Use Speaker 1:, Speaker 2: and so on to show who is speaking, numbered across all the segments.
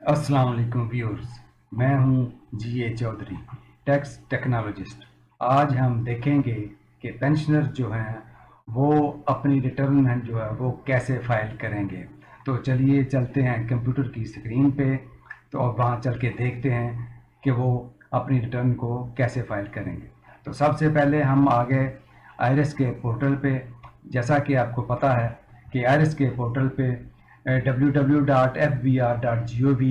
Speaker 1: अस्सलाम वालेकुम व्यूअर्स। मैं हूं जी चौधरी, टैक्स टेक्नोलॉजिस्ट। आज हम देखेंगे कि पेंशनर जो हैं वो अपनी रिटर्न जो है वो कैसे फाइल करेंगे। तो चलिए चलते हैं कंप्यूटर की स्क्रीन पे, तो अब वहाँ चल के देखते हैं कि वो अपनी रिटर्न को कैसे फाइल करेंगे। तो सबसे पहले हम आ गए आईआरएस के पोर्टल पे। जैसा कि आपको पता है कि आईआरएस के पोर्टल पे www.fbr.gov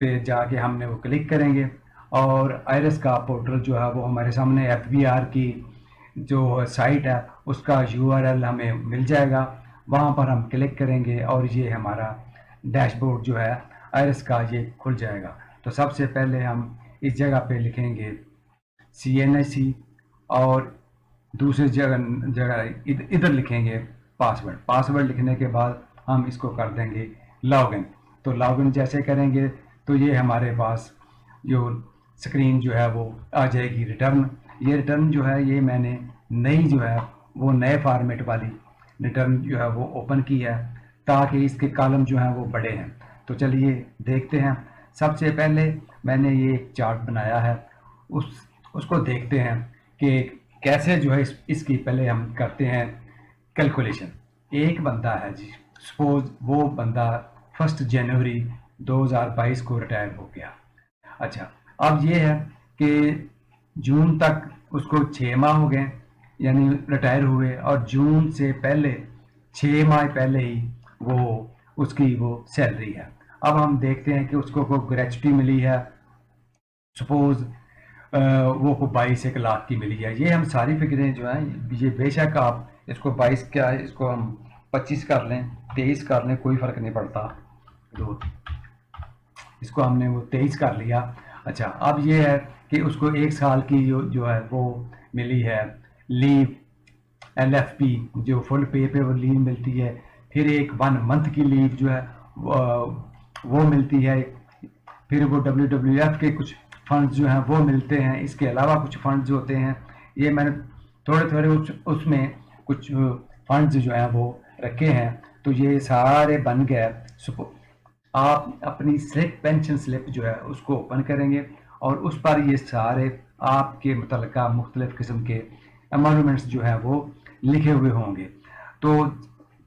Speaker 1: पे जाके हमने वो क्लिक करेंगे और आईआरएस का पोर्टल जो है वो हमारे सामने एफबीआर की जो साइट है उसका यूआरएल हमें मिल जाएगा। वहाँ पर हम क्लिक करेंगे और ये हमारा डैशबोर्ड जो है आईआरएस का ये खुल जाएगा। तो सबसे पहले हम इस जगह पे लिखेंगे CNIC और दूसरी जगह जगह इधर लिखेंगे पासवर्ड। पासवर्ड लिखने के बाद हम इसको कर देंगे लॉगिन। तो लॉगिन जैसे करेंगे तो ये हमारे पास जो स्क्रीन जो है वो आ जाएगी रिटर्न। ये रिटर्न जो है ये मैंने नई जो है वो नए फॉर्मेट वाली रिटर्न जो है वो ओपन की है ताकि इसके कॉलम जो हैं वो बड़े हैं। तो चलिए देखते हैं। सबसे पहले मैंने ये एक चार्ट बनाया है, उसको देखते हैं कि कैसे जो है इसकी पहले हम करते हैं कैलकुलेशन। एक बंदा है जी, सपोज वो बंदा 1 जनवरी 2022 को रिटायर हो गया। अच्छा, अब ये है कि जून तक उसको 6 माह हो गए यानी रिटायर हुए, और जून से पहले 6 माह पहले ही वो उसकी वो सैलरी है। अब हम देखते हैं कि उसको कोई ग्रेचुटी मिली है, सपोज वो को 22 1 लाख की मिली है। ये हम सारी फिक्रें जो हैं ये बेशक आप इसको 22 क्या इसको हम 25 कर लें, 23 कर लें, कोई फ़र्क नहीं पड़ता। तो इसको हमने वो 23 कर लिया। अच्छा, अब ये है कि उसको 1 साल की जो है वो मिली है लीव, LFP जो फुल पे वो लीव मिलती है। फिर एक 1 मंथ की लीव जो है वो मिलती है। फिर वो WWF के कुछ फंड्स जो हैं वो मिलते हैं। इसके अलावा कुछ फंड्स होते हैं, ये मैंने थोड़े थोड़े उसमें कुछ फंड्स जो हैं वो रखे हैं। तो ये सारे बन गए। आप अपनी स्लिप, पेंशन स्लिप जो है उसको ओपन करेंगे और उस पर ये सारे आपके मुतलका मुख्तलिफ किस्म के अमाउंटमेंट्स जो है वो लिखे हुए होंगे। तो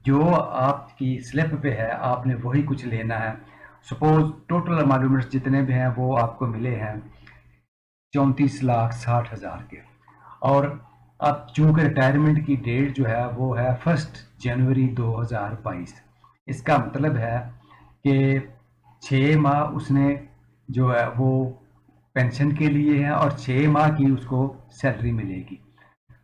Speaker 1: जो आपकी स्लिप पे है आपने वही कुछ लेना है। सपोज टोटल अमाउंटमेंट्स जितने भी हैं वो आपको मिले हैं 34,60,000 के। और अब चूंकि रिटायरमेंट की डेट जो है वो है 1 जनवरी 2022। इसका मतलब है कि 6 माह उसने जो है वो पेंशन के लिए है और 6 माह की उसको सैलरी मिलेगी।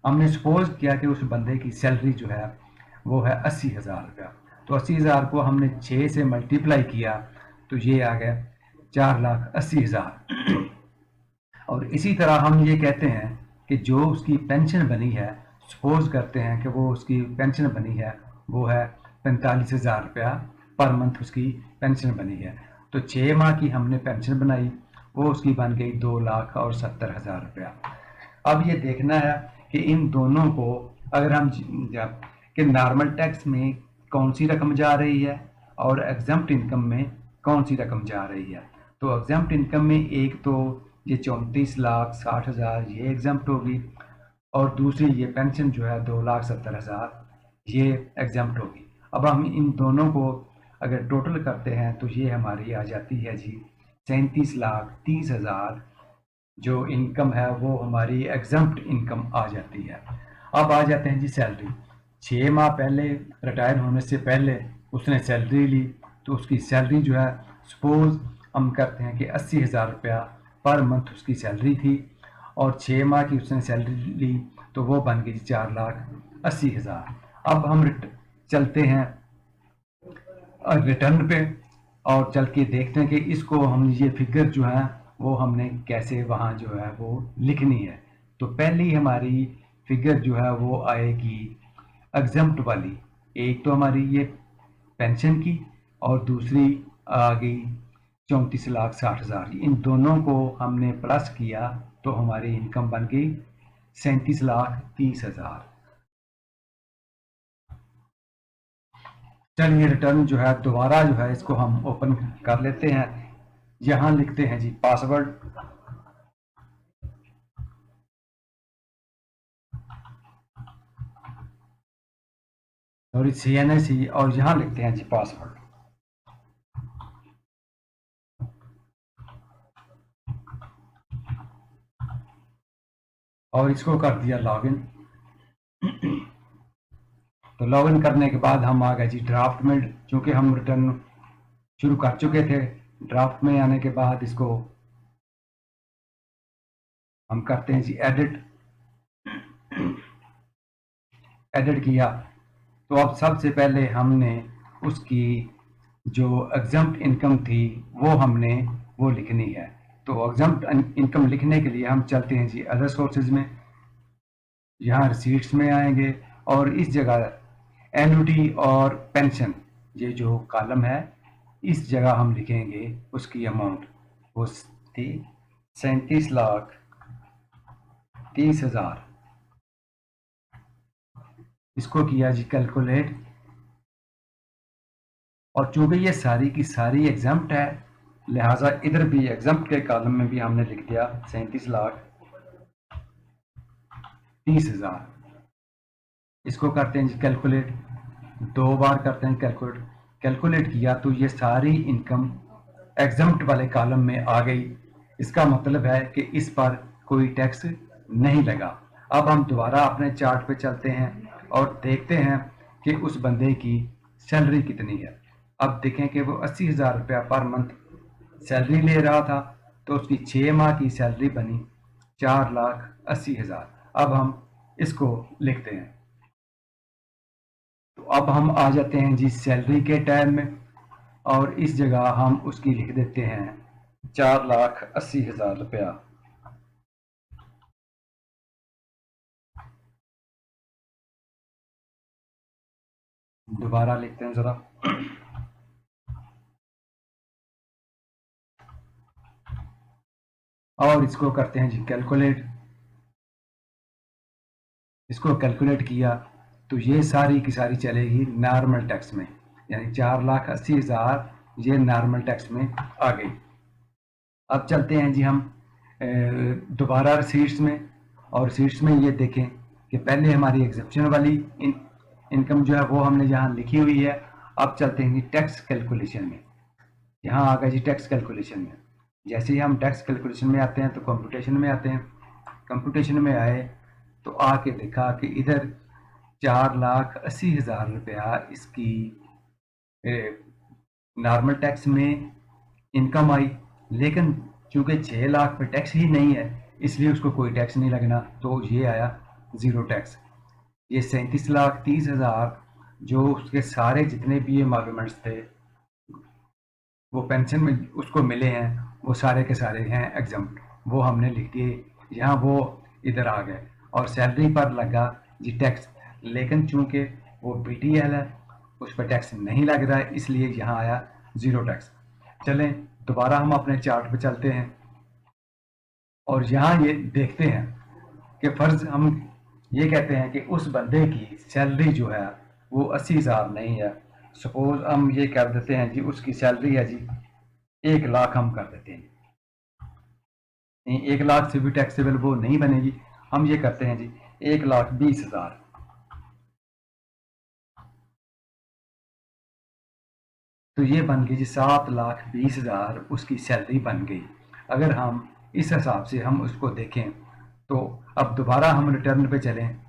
Speaker 1: हमने सपोज किया कि उस बंदे की सैलरी जो है वो है 80,000 रुपया। तो 80,000 को हमने 6 से मल्टीप्लाई किया तो ये आ गया 4,80,000। और इसी तरह हम ये कहते हैं कि जो उसकी पेंशन बनी है, सपोज करते हैं कि वो उसकी पेंशन बनी है वो है 45,000 रुपया पर मंथ उसकी पेंशन बनी है। तो 6 माह की हमने पेंशन बनाई, वो उसकी बन गई 2,70,000 रुपया। अब ये देखना है कि इन दोनों को अगर हम जब कि नॉर्मल टैक्स में कौन सी रकम जा रही है और एग्जम्प्ट इनकम में कौन सी रकम जा रही है। तो एग्जम्प्ट इनकम में एक तो ये 34,60,000 ये एग्जम्प्ट होगी और दूसरी ये पेंशन जो है 2,70,000 ये एग्जम्प्ट होगी। अब हम इन दोनों को अगर टोटल करते हैं तो ये हमारी आ जाती है जी 37,30,000। जो इनकम है वो हमारी एग्जम्प्ट इनकम आ जाती है। अब आ जाते हैं जी सैलरी। 6 माह पहले रिटायर होने से पहले उसने सैलरी ली, तो उसकी सैलरी जो है सपोज हम करते हैं कि 80,000 रुपया पर मंथ उसकी सैलरी थी और 6 माह की उसने सैलरी ली तो वो बन गई 4,80,000। अब हम चलते हैं रिटर्न पे और चल के देखते हैं कि इसको हम ये फिगर जो है वो हमने कैसे वहाँ जो है वो लिखनी है। तो पहली हमारी फिगर जो है वो आएगी एग्जम्प्ट वाली। एक तो हमारी ये पेंशन की और दूसरी आ गई 34,60,000। इन दोनों को हमने प्लस किया तो हमारी इनकम बन गई 37,30,000। चलिए रिटर्न जो है दोबारा जो है इसको हम ओपन कर लेते हैं। यहाँ लिखते हैं जी पासवर्ड और CNSE और यहाँ लिखते हैं जी पासवर्ड। और इसको कर दिया लॉगिन। तो लॉगिन करने के बाद हम आ गए जी ड्राफ्ट में, चूंकि हम रिटर्न शुरू कर चुके थे। ड्राफ्ट में आने के बाद इसको हम करते हैं जी एडिट। एडिट किया तो अब सबसे पहले हमने उसकी जो एग्जम्प्ट इनकम थी वो लिखनी है। तो एग्जम्प्ट इनकम लिखने के लिए हम चलते हैं जी अदर सोर्सेज में, यहाँ रिसीट्स में आएंगे और इस जगह एन्युटी और पेंशन ये जो कॉलम है इस जगह हम लिखेंगे उसकी अमाउंट। वो थी 37,30,000। इसको किया जी कैलकुलेट और चूंकि ये सारी की सारी एग्जम्प्ट है लिहाजा इधर भी एग्जम्प्ट के कॉलम में भी हमने लिख दिया 37,30,000। इसको करते हैं जी कैलकुलेट, 2 बार करते हैं कैलकुलेट। कैलकुलेट किया तो ये सारी इनकम एग्जम्प्ट वाले कॉलम में आ गई। इसका मतलब है कि इस पर कोई टैक्स नहीं लगा। अब हम दोबारा अपने चार्ट पे चलते हैं और देखते हैं कि उस बंदे की सैलरी कितनी है। अब देखें कि वो 80,000 रुपया पर मंथ सैलरी ले रहा था, तो उसकी 6 माह की सैलरी बनी 4,80,000। अब हम इसको लिखते हैं। तो अब हम आ जाते हैं जी सैलरी के टैब में और इस जगह हम उसकी लिख देते हैं 4,80,000 रुपया। दोबारा लिखते हैं जरा। और इसको करते हैं जी कैलकुलेट। इसको कैलकुलेट किया तो ये सारी की सारी चलेगी नॉर्मल टैक्स में, यानी 4,80,000 ये नॉर्मल टैक्स में आ गई। अब चलते हैं जी हम दोबारा रिसीट्स में और रिसीट्स में ये देखें कि पहले हमारी एग्जेप्शन वाली इनकम जो है वो हमने यहाँ लिखी हुई है। अब चलते हैं जी टैक्स कैलकुलेशन में। यहाँ आ गया जी टैक्स कैलकुलेशन में। जैसे ही हम टैक्स कैलकुलेशन में आते हैं तो कंप्यूटेशन में आते हैं। कंप्यूटेशन में आए तो आके देखा कि इधर 4,80,000 रुपया इसकी नॉर्मल टैक्स में इनकम आई, लेकिन चूंकि 6 लाख पे टैक्स ही नहीं है इसलिए उसको कोई टैक्स नहीं लगना, तो ये आया ज़ीरो टैक्स। ये 37,30,000 जो उसके सारे जितने भी एमॉल्यूमेंट्स थे वो पेंशन में उसको मिले हैं वो सारे के सारे हैं एग्जम्प्ट, वो हमने लिख दिए। यहाँ वो इधर आ गए और सैलरी पर लगा जी टैक्स, लेकिन चूंकि वो BTL है उस पर टैक्स नहीं लग रहा है इसलिए यहाँ आया ज़ीरो टैक्स। चलें दोबारा हम अपने चार्ट पे चलते हैं और यहाँ ये देखते हैं कि फ़र्ज़ हम ये कहते हैं कि उस बंदे की सैलरी जो है वो 80,000 नहीं है। सपोज हम ये कर देते हैं जी उसकी सैलरी है जी 1 लाख, हम कर देते हैं। नहीं, 1 लाख से भी टैक्सेबल वो नहीं बनेगी। हम ये करते हैं जी 1,20,000। तो ये बन गई जी 7,20,000 उसकी सैलरी बन गई। अगर हम इस हिसाब से हम उसको देखें तो अब दोबारा हम रिटर्न पे चलें,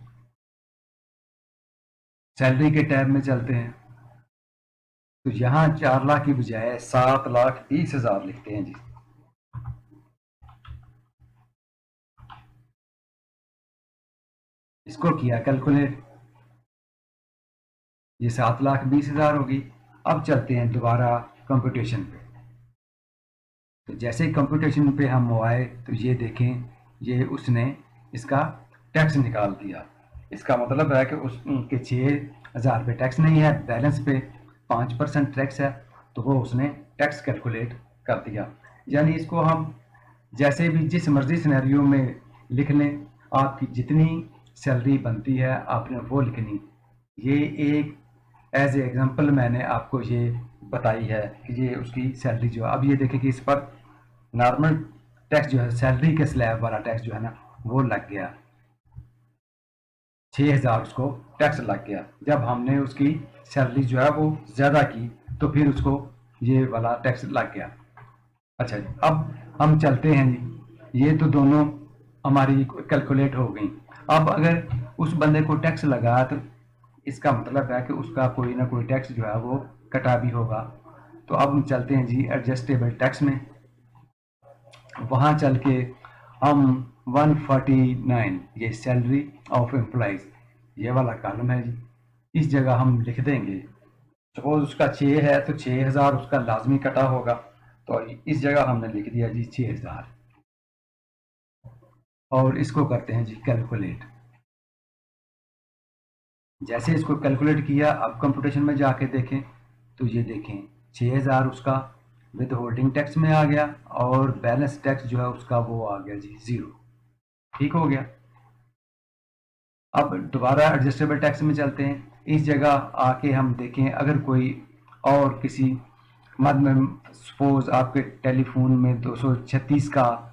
Speaker 1: सैलरी के टैब में चलते हैं तो यहाँ 4 लाख की बजाय 7,20,000 लिखते हैं जी। इसको किया कैलकुलेट, ये 7,20,000 होगी। अब चलते हैं दोबारा कंप्यूटेशन पे। तो जैसे कंप्यूटेशन पे हम आए तो ये देखें ये उसने इसका टैक्स निकाल दिया। इसका मतलब है कि उसके 6,000 पे टैक्स नहीं है, बैलेंस पे 5% टैक्स है, तो वो उसने टैक्स कैलकुलेट कर दिया। यानी इसको हम जैसे भी जिस मर्जी सिनेरियो में लिख लें, आपकी जितनी सैलरी बनती है आपने वो लिखनी। ये एक एज ए एग्जाम्पल मैंने आपको ये बताई है कि ये उसकी सैलरी जो है। अब ये देखें कि इस पर नॉर्मल टैक्स जो है, सैलरी के स्लैब वाला टैक्स जो है ना, वो लग गया 6,000, उसको टैक्स लग गया। जब हमने उसकी सैलरी जो है वो ज़्यादा की तो फिर उसको ये वाला टैक्स लग गया। अच्छा जी, अब हम चलते हैं जी, ये तो दोनों हमारी कैलकुलेट हो गई। अब अगर उस बंदे को टैक्स लगा तो इसका मतलब है कि उसका कोई ना कोई टैक्स जो है वो कटा भी होगा। तो अब हम चलते हैं जी एडजस्टेबल टैक्स में। वहाँ चल के हम 149, ये सैलरी ऑफ एम्प्लॉइज, ये वाला कॉलम है जी, इस जगह हम लिख देंगे। सपोज उसका 6 है तो 6,000 उसका लाजमी कटा होगा, तो इस जगह हमने लिख दिया जी 6,000। और इसको करते हैं जी कैलकुलेट। जैसे इसको कैलकुलेट किया, अब कंप्यूटेशन में जाके देखें तो ये देखें 6,000 उसका विद होल्डिंग टैक्स में आ गया, और बैलेंस टैक्स जो है उसका वो आ गया जी 0। ठीक हो गया। अब दोबारा एडजस्टेबल टैक्स में चलते हैं। इस जगह आके हम देखें अगर कोई और किसी मद में, सपोज आपके टेलीफोन में 236 का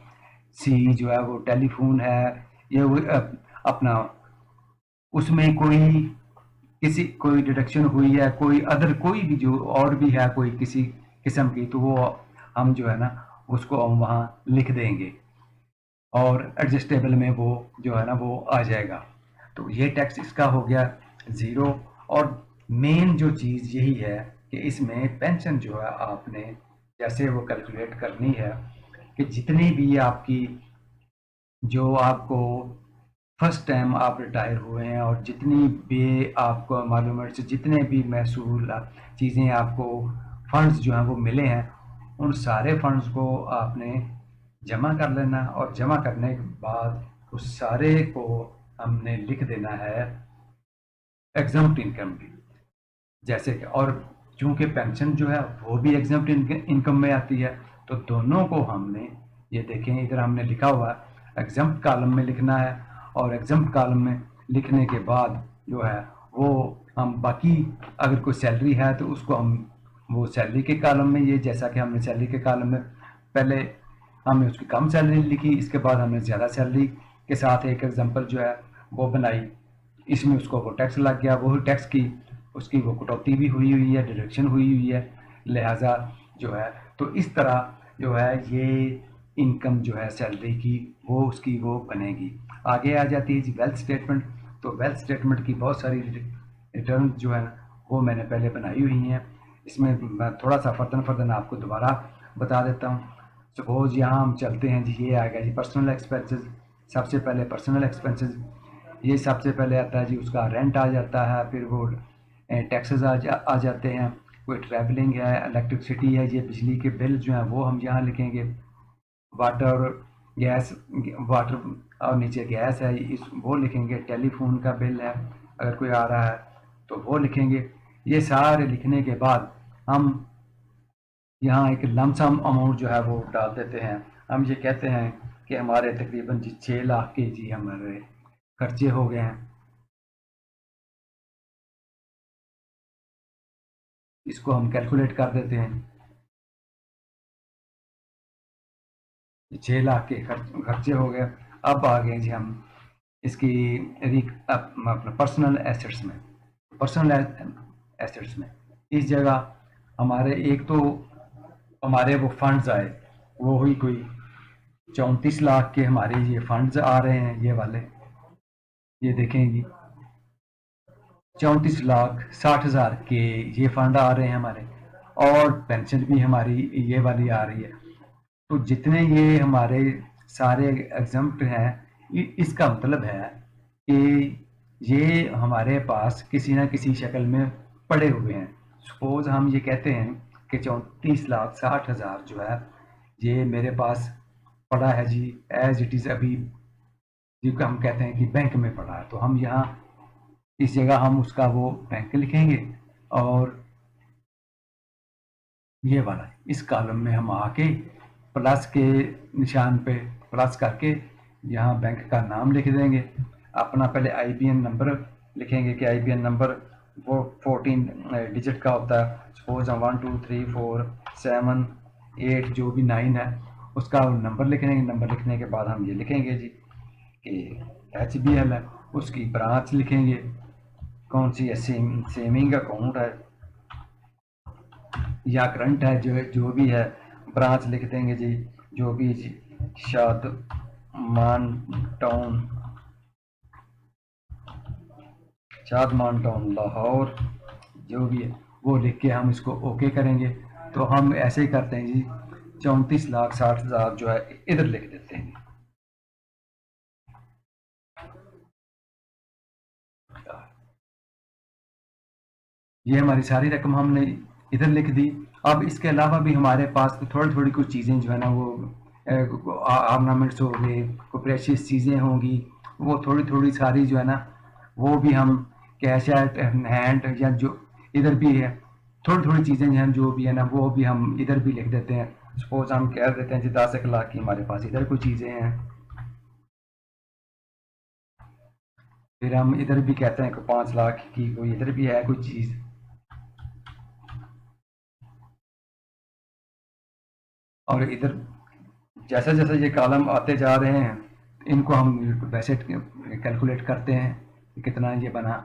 Speaker 1: सी जो है वो टेलीफोन है, ये वो अपना उसमें कोई डिडक्शन हुई है, कोई अदर कोई भी जो और भी है कोई किसी किस्म की, तो वो हम जो है ना उसको हम वहाँ लिख देंगे और एडजस्टेबल में वो जो है ना वो आ जाएगा। तो ये टैक्स इसका हो गया 0। और मेन जो चीज़ यही है कि इसमें पेंशन जो है आपने जैसे वो कैलकुलेट करनी है कि जितनी भी आपकी, जो आपको फर्स्ट टाइम आप रिटायर हुए हैं और जितनी भी आपको मालूम से जितने भी महसूल चीज़ें आपको फंड्स जो हैं वो मिले हैं, उन सारे फंड्स को आपने जमा कर लेना, और जमा करने के बाद उस सारे को हमने लिख देना है एग्जम्प्ट इनकम की। जैसे कि, और चूंकि पेंशन जो है वो भी एग्जम्प्ट इनकम में आती है, तो दोनों को हमने, ये देखें इधर हमने लिखा हुआ है एग्जम्प्ट कॉलम में लिखना है, और एग्जम्प्ट कॉलम में लिखने के बाद जो है वो हम बाकी अगर कोई सैलरी है तो उसको हम वो सैलरी के कॉलम में, ये जैसा कि हमने सैलरी के कॉलम में पहले हमने उसकी कम सैलरी लिखी, इसके बाद हमने ज़्यादा सैलरी के साथ एक एग्जांपल जो है वो बनाई, इसमें उसको वो टैक्स लग गया, वो टैक्स की उसकी वो कटौती भी हुई हुई है, डिडक्शन हुई हुई है, लिहाजा जो है तो इस तरह जो है ये इनकम जो है सैलरी की वो उसकी वो बनेगी। आगे आ जाती है जी वेल्थ स्टेटमेंट। तो वेल्थ स्टेटमेंट की बहुत सारी रिटर्न जो है वो मैंने पहले बनाई हुई हैं। इसमें मैं थोड़ा सा फर्दन फर्दन आपको दोबारा बता देता हूँ। सपोज यहाँ हम चलते हैं जी, ये आ गया जी पर्सनल एक्सपेंसेस। सबसे पहले पर्सनल एक्सपेंसेस, ये सबसे पहले आता है जी, उसका रेंट आ जाता है, फिर वो टैक्सेस आ जाते हैं, कोई ट्रैवलिंग है, इलेक्ट्रिसिटी है, ये बिजली के बिल जो हैं वो हम यहाँ लिखेंगे, वाटर गैस, वाटर और नीचे गैस है इस वो लिखेंगे, टेलीफोन का बिल है अगर कोई आ रहा है तो वो लिखेंगे। ये सारे लिखने के बाद हम यहाँ एक लमसम अमाउंट जो है वो डाल देते हैं। हम ये कहते हैं कि हमारे तकरीबन जी 6 लाख के जी हमारे खर्चे हो गए हैं। इसको हम कैलकुलेट कर देते हैं, 6 लाख के खर्चे हो गए। अब आ गए जी हम इसकी अपना पर्सनल एसेट्स में। पर्सनल एसेट्स में इस जगह हमारे एक तो हमारे वो फंड्स आए, वो हुई कोई 34 लाख के हमारे ये फंड्स आ रहे हैं, ये वाले ये देखेंगी 34,60,000 के ये फंड आ रहे हैं हमारे, और पेंशन भी हमारी ये वाली आ रही है। तो जितने ये हमारे सारे एग्जम्प्ट हैं, इसका मतलब है कि ये हमारे पास किसी ना किसी शक्ल में पड़े हुए हैं। सपोज हम ये कहते हैं कि 34,60,000 जो है ये मेरे पास पड़ा है जी, एज इट इज़ अभी, जिसको हम कहते हैं कि बैंक में पड़ा है, तो हम यहाँ इस जगह हम उसका वो बैंक लिखेंगे, और ये वाला इस कॉलम में हम आके प्लस के निशान पे प्लस करके यहाँ बैंक का नाम लिख देंगे, अपना पहले आईबीएन नंबर लिखेंगे कि आईबीएन नंबर वो 14 डिजिट का होता है। सपोज हम 1 2 3 4 7 8 जो भी 9 है उसका नंबर लिख लेंगे। नंबर लिखने के बाद हम ये लिखेंगे जी कि HBL है, उसकी ब्रांच लिखेंगे कौन सी है, सेविंग अकाउंट है या करंट है, जो जो भी है ब्रांच लिख देंगे जी, जो भी जी शादमान टाउन, शादमान टाउन लाहौर, जो भी है वो लिख के हम इसको ओके करेंगे। तो हम ऐसे ही करते हैं जी, 34,60,000 जो है इधर लिख देते हैं। ये हमारी सारी रकम हमने इधर लिख दी। अब इसके अलावा भी हमारे पास थोड़ी थोड़ी कुछ चीज़ें जो है ना वो ऑर्नामेंट्स हो गए, कोई प्रेशियस चीज़ें होंगी, वो थोड़ी थोड़ी सारी जो है ना वो भी हम कैश एट हैंड या जो इधर भी है थोड़ी थोड़ी चीज़ें जो हैं जो भी है ना वो भी हम इधर भी लिख देते हैं। सपोज हम कह देते हैं जी 10 लाख की हमारे पास इधर कोई चीज़ें हैं, फिर हम इधर भी कहते हैं कि 5 लाख की कोई इधर भी है कोई चीज़। और इधर जैसे जैसे ये कॉलम आते जा रहे हैं इनको हम वैसे कैलकुलेट करते हैं कि कितना ये बना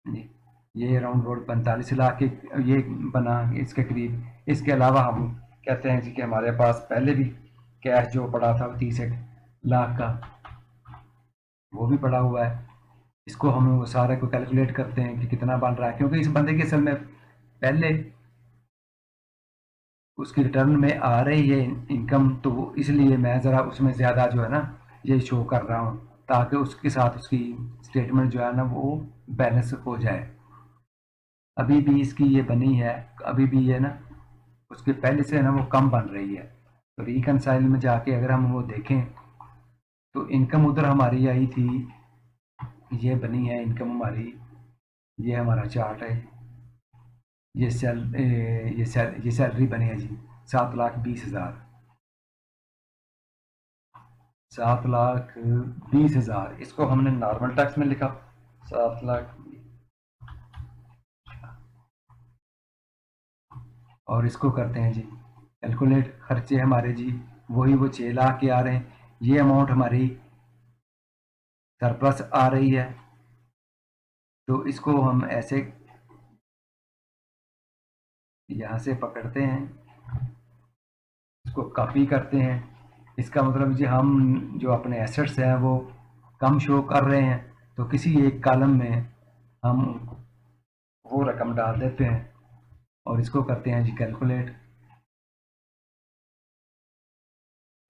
Speaker 1: जी। ये अराउंड अबाउट 45 लाख के ये बना इसके करीब। इसके अलावा हम कहते हैं जी कि हमारे पास पहले भी कैश जो पड़ा था 30 लाख का वो भी पड़ा हुआ है। इसको हम वो सारे को कैलकुलेट करते हैं कि कितना बन रहा है, क्योंकि इस बंदे की असल में पहले उसकी रिटर्न में आ रही है इनकम, तो इसलिए मैं ज़रा उसमें ज़्यादा जो है ना ये शो कर रहा हूँ ताकि उसके साथ उसकी स्टेटमेंट जो है ना वो बैलेंस हो जाए। अभी भी इसकी ये बनी है, अभी भी ये ना उसके पहले से है ना वो कम बन रही है। तो रिकनसाइल में जाके अगर हम वो देखें तो इनकम उधर हमारी आई थी, ये बनी है इनकम हमारी, ये हमारा चार्ट है। ये ये सैलरी बनी है जी 7,20,000, 7,20,000। इसको हमने नॉर्मल टैक्स में लिखा 7 लाख, और इसको करते हैं जी कैलकुलेट। खर्चे हमारे जी वही वो 6 लाख के आ रहे हैं। ये अमाउंट हमारी सरप्लस आ रही है, तो इसको हम ऐसे यहाँ से पकड़ते हैं, इसको कॉपी करते हैं। इसका मतलब जी हम जो अपने एसेट्स हैं वो कम शो कर रहे हैं, तो किसी एक कॉलम में हम वो रकम डाल देते हैं और इसको करते हैं जी कैलकुलेट।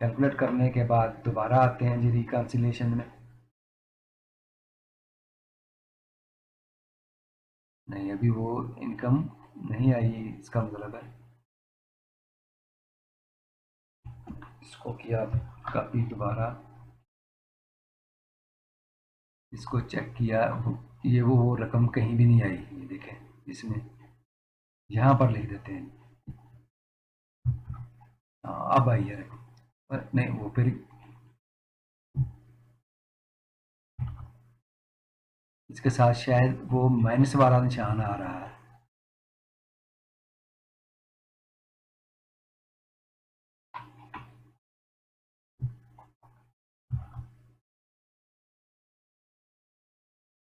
Speaker 1: कैलकुलेट करने के बाद दोबारा आते हैं जी रिकन्सिलेशन में। नहीं, अभी वो इनकम नहीं आई, इसका मतलब है इसको किया कॉपी दोबारा, इसको चेक किया, ये वो रकम कहीं भी नहीं आई। ये देखें इसमें यहाँ पर लिख देते हैं। हाँ, अब आई है रकम, पर नहीं वो फिर इसके साथ शायद वो माइनस वाला निशान आ रहा है।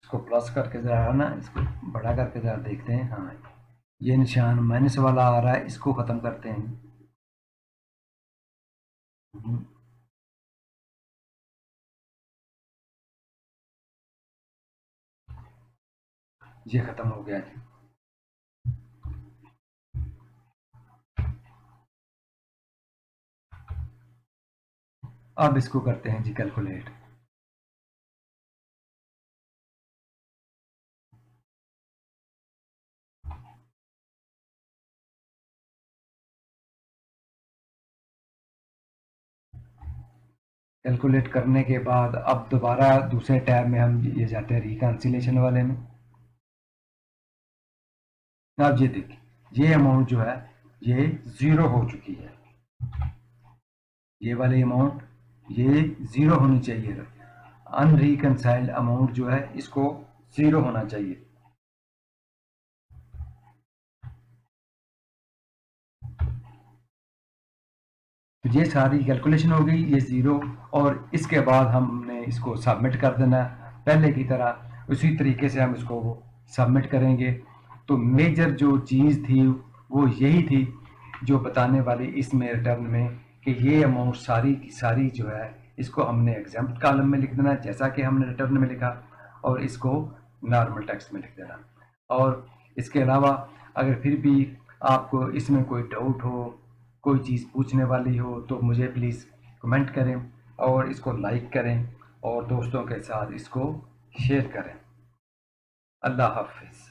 Speaker 1: इसको प्लस करके ज़रा ना इसको बड़ा करके ज़रा देखते हैं। हाँ, ये निशान माइनस वाला आ रहा है, इसको ख़त्म करते हैं। ये ख़त्म हो गया जी। अब इसको करते हैं जी कैलकुलेट। कैलकुलेट करने के बाद अब दोबारा दूसरे टैब में हम ये जाते हैं रिकन्सिलेशन वाले में। अब ये देखिए ये अमाउंट जो है ये ज़ीरो हो चुकी है। ये वाली अमाउंट ये ज़ीरो होनी चाहिए। अनरिकनसाइल्ड अमाउंट जो है इसको ज़ीरो होना चाहिए। तो ये सारी कैलकुलेशन हो गई, ये ज़ीरो, और इसके बाद हमने इसको सबमिट कर देना है पहले की तरह, उसी तरीके से हम इसको सबमिट करेंगे। तो मेजर जो चीज़ थी वो यही थी जो बताने वाली इसमें रिटर्न में, कि ये अमाउंट सारी की सारी जो है इसको हमने एग्जाम्प्ट कॉलम में लिख देना जैसा कि हमने रिटर्न में लिखा, और इसको नॉर्मल टेक्स्ट में लिख देना। और इसके अलावा अगर फिर भी आपको इसमें कोई डाउट हो, कोई चीज़ पूछने वाली हो, तो मुझे प्लीज़ कमेंट करें और इसको लाइक करें और दोस्तों के साथ इसको शेयर करें। अल्लाह हाफिज़।